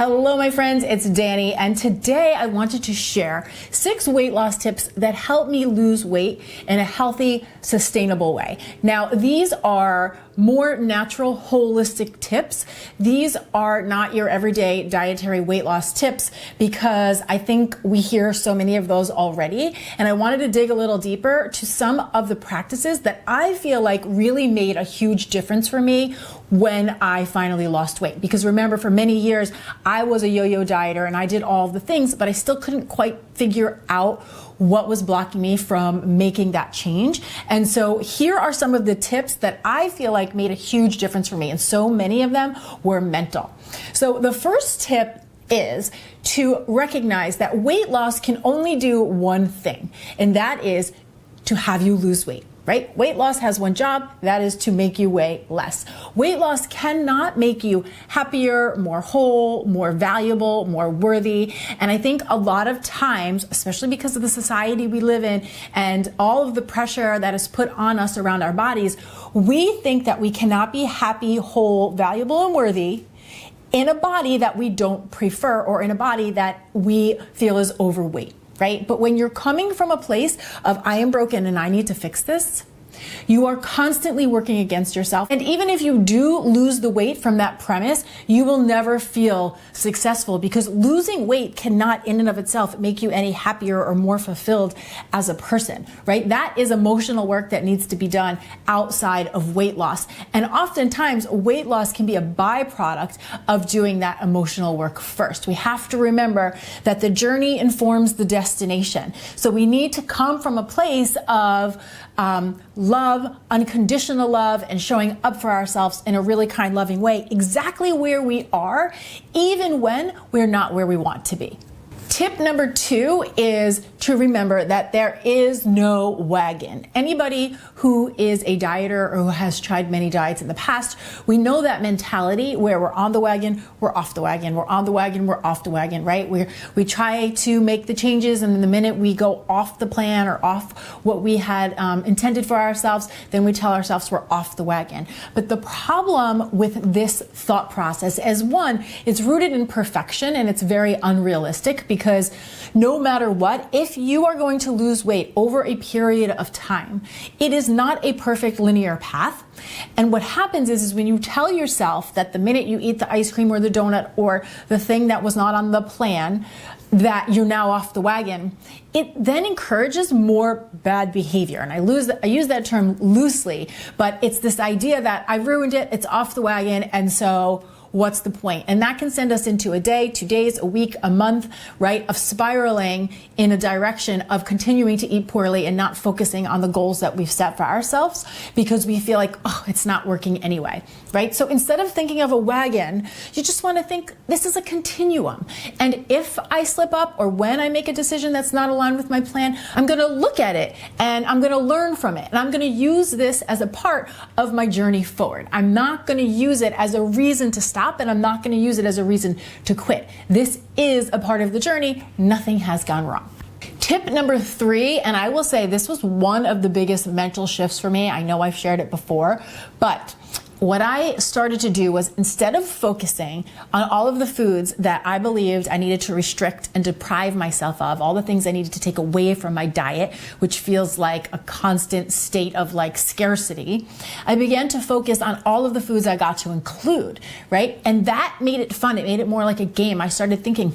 Hello, my friends, it's Danny, and today I wanted to share 6 weight loss tips that help me lose weight in a healthy, sustainable way. Now, these are more natural, holistic tips. These are not your everyday dietary weight loss tips because I think we hear so many of those already. And I wanted to dig a little deeper to some of the practices that I feel like really made a huge difference for me when I finally lost weight. Because remember, for many years, I was a yo-yo dieter and I did all of the things, but I still couldn't quite figure out what was blocking me from making that change. And so here are some of the tips that I feel like made a huge difference for me. And so many of them were mental. So the first tip is to recognize that weight loss can only do one thing, and that is to have you lose weight. Right? Weight loss has one job, that is to make you weigh less. Weight loss cannot make you happier, more whole, more valuable, more worthy. And I think a lot of times, especially because of the society we live in and all of the pressure that is put on us around our bodies, we think that we cannot be happy, whole, valuable, and worthy in a body that we don't prefer or in a body that we feel is overweight. Right? But when you're coming from a place of I am broken and I need to fix this, you are constantly working against yourself. And even if you do lose the weight from that premise, you will never feel successful because losing weight cannot in and of itself make you any happier or more fulfilled as a person, right? That is emotional work that needs to be done outside of weight loss. And oftentimes weight loss can be a byproduct of doing that emotional work first. We have to remember that the journey informs the destination. So we need to come from a place of love, unconditional love, and showing up for ourselves in a really kind, loving way, exactly where we are, even when we're not where we want to be. Tip number 2 is to remember that there is no wagon. Anybody who is a dieter or who has tried many diets in the past, we know that mentality where we're on the wagon, we're off the wagon, we're on the wagon, we're off the wagon, right? We try to make the changes, and the minute we go off the plan or off what we had intended for ourselves, then we tell ourselves we're off the wagon. But the problem with this thought process is, one, it's rooted in perfection and it's very unrealistic because no matter what, if you are going to lose weight over a period of time, it is not a perfect linear path. And what happens is when you tell yourself that the minute you eat the ice cream or the donut or the thing that was not on the plan, that you're now off the wagon, it then encourages more bad behavior. And I use that term loosely, but it's this idea that I ruined it, it's off the wagon, and so what's the point? And that can send us into a day, 2 days, a week, a month, right, of spiraling in a direction of continuing to eat poorly and not focusing on the goals that we've set for ourselves because we feel like, oh, it's not working anyway, right? So instead of thinking of a wagon, you just want to think this is a continuum. And if I slip up or when I make a decision that's not aligned with my plan, I'm going to look at it and I'm going to learn from it. And I'm going to use this as a part of my journey forward. I'm not going to use it as a reason to stop, and I'm not going to use it as a reason to quit. This is a part of the journey. Nothing has gone wrong. Tip number 3, and I will say this was one of the biggest mental shifts for me. I know I've shared it before, but what I started to do was, instead of focusing on all of the foods that I believed I needed to restrict and deprive myself of, all the things I needed to take away from my diet, which feels like a constant state of like scarcity, I began to focus on all of the foods I got to include, right? And that made it fun. It made it more like a game. I started thinking,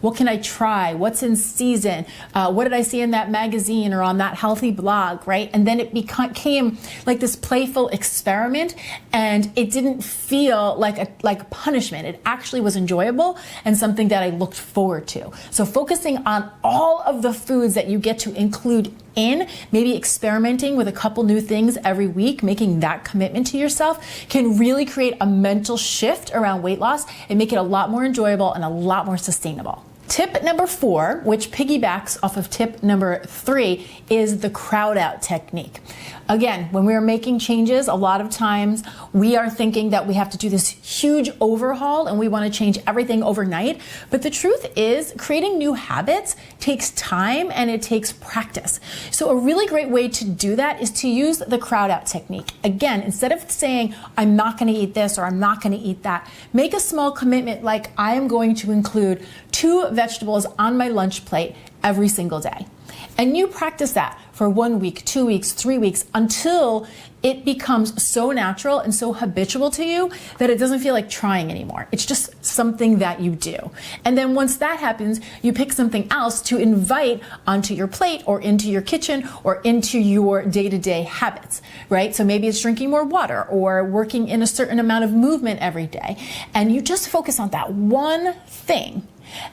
what can I try? What's in season? What did I see in that magazine or on that healthy blog, right? And then it became like this playful experiment, and it didn't feel like punishment. It actually was enjoyable and something that I looked forward to. So focusing on all of the foods that you get to include in, maybe experimenting with a couple new things every week, making that commitment to yourself can really create a mental shift around weight loss and make it a lot more enjoyable and a lot more sustainable. Tip number 4, which piggybacks off of tip number 3, is the crowd out technique. Again, when we are making changes, a lot of times we are thinking that we have to do this huge overhaul and we want to change everything overnight. But the truth is, creating new habits takes time and it takes practice. So a really great way to do that is to use the crowd out technique. Again, instead of saying, I'm not going to eat this or I'm not going to eat that, make a small commitment like I am going to include 2 vegetables on my lunch plate every single day. And you practice that for 1 week, 2 weeks, 3 weeks, until it becomes so natural and so habitual to you that it doesn't feel like trying anymore. It's just something that you do. And then once that happens, you pick something else to invite onto your plate or into your kitchen or into your day-to-day habits, right? So maybe it's drinking more water or working in a certain amount of movement every day. And you just focus on that one thing.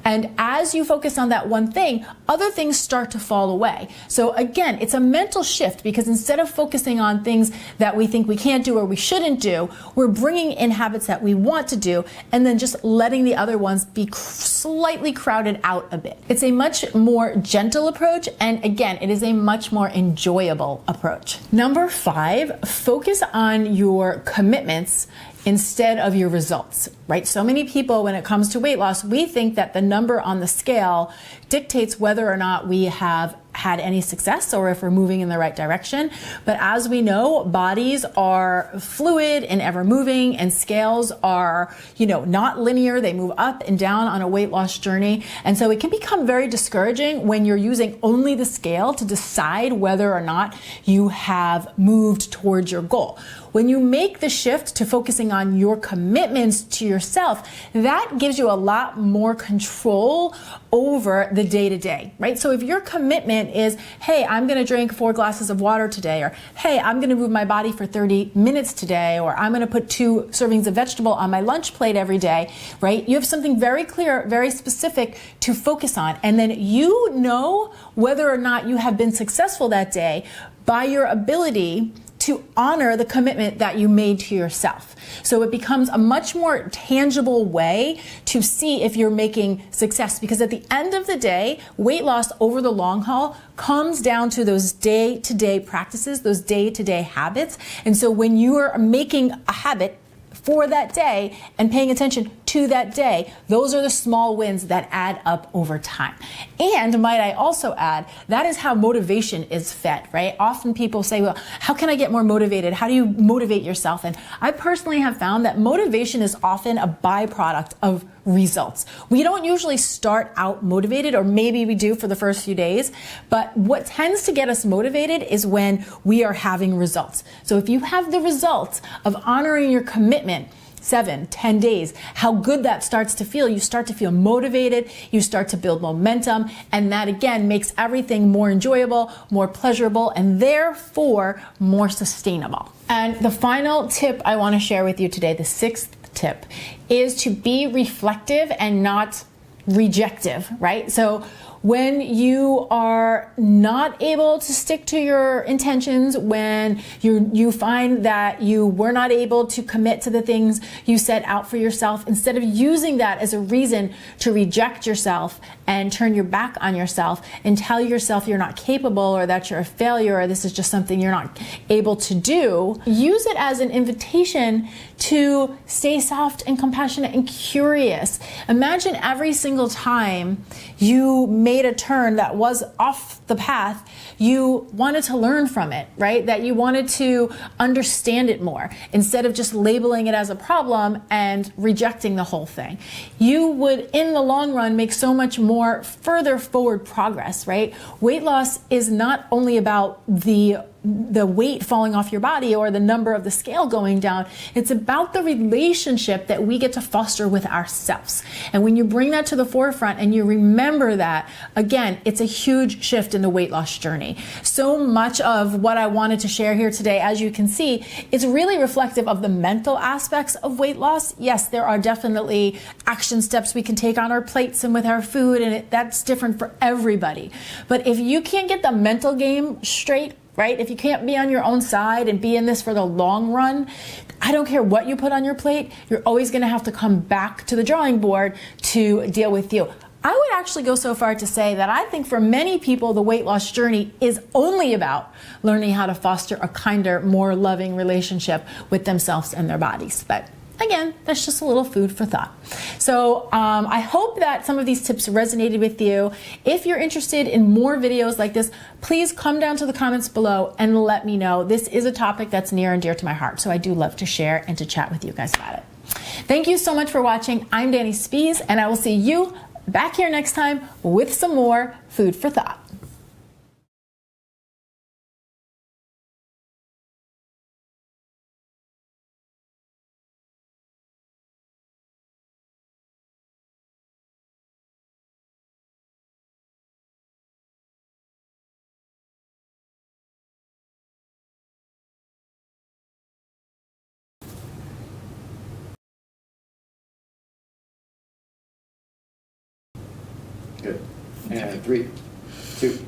And as you focus on that one thing, other things start to fall away. So again, it's a mental shift, because instead of focusing on things that we think we can't do or we shouldn't do, we're bringing in habits that we want to do and then just letting the other ones be slightly crowded out a bit. It's a much more gentle approach, and again, it is a much more enjoyable approach. Number 5, focus on your commitments instead of your results, right? So many people, when it comes to weight loss, we think that the number on the scale dictates whether or not we have had any success or if we're moving in the right direction. But as we know, bodies are fluid and ever moving, and scales are, not linear. They move up and down on a weight loss journey. And so it can become very discouraging when you're using only the scale to decide whether or not you have moved towards your goal. When you make the shift to focusing on your commitments to yourself, that gives you a lot more control over the day-to-day, right? So if your commitment is, hey, I'm going to drink 4 glasses of water today, or hey, I'm going to move my body for 30 minutes today, or I'm going to put 2 servings of vegetable on my lunch plate every day, right? You have something very clear, very specific to focus on. And then you know whether or not you have been successful that day by your ability to honor the commitment that you made to yourself. So it becomes a much more tangible way to see if you're making success, because at the end of the day, weight loss over the long haul comes down to those day-to-day practices, those day-to-day habits. And so when you are making a habit for that day and paying attention to that day, those are the small wins that add up over time. And might I also add, that is how motivation is fed, right? Often people say, well, how can I get more motivated? How do you motivate yourself? And I personally have found that motivation is often a byproduct of results. We don't usually start out motivated, or maybe we do for the first few days, but what tends to get us motivated is when we are having results. So if you have the results of honoring your commitment 7, 10 days, how good that starts to feel. You start to feel motivated, you start to build momentum, and that again makes everything more enjoyable, more pleasurable, and therefore more sustainable. And the final tip I want to share with you today, the 6th tip, is to be reflective and not rejective, right? So when you are not able to stick to your intentions, when you find that you were not able to commit to the things you set out for yourself, instead of using that as a reason to reject yourself and turn your back on yourself and tell yourself you're not capable or that you're a failure or this is just something you're not able to do, use it as an invitation to stay soft and compassionate and curious. Imagine every single time you made a turn that was off the path, you wanted to learn from it, right? That you wanted to understand it more instead of just labeling it as a problem and rejecting the whole thing. You would, in the long run, make so much more further forward progress, right? Weight loss is not only about the weight falling off your body or the number of the scale going down. It's about the relationship that we get to foster with ourselves. And when you bring that to the forefront and you remember that, again, it's a huge shift in the weight loss journey. So much of what I wanted to share here today, as you can see, is really reflective of the mental aspects of weight loss. Yes, there are definitely action steps we can take on our plates and with our food, and that's different for everybody. But if you can't get the mental game straight, right? If you can't be on your own side and be in this for the long run, I don't care what you put on your plate, you're always going to have to come back to the drawing board to deal with you. I would actually go so far to say that I think for many people, the weight loss journey is only about learning how to foster a kinder, more loving relationship with themselves and their bodies. But again, that's just a little food for thought. So I hope that some of these tips resonated with you. If you're interested in more videos like this, please come down to the comments below and let me know. This is a topic that's near and dear to my heart, so I do love to share and to chat with you guys about it. Thank you so much for watching. I'm Dani Spies, and I will see you back here next time with some more food for thought. Good. And 3, 2.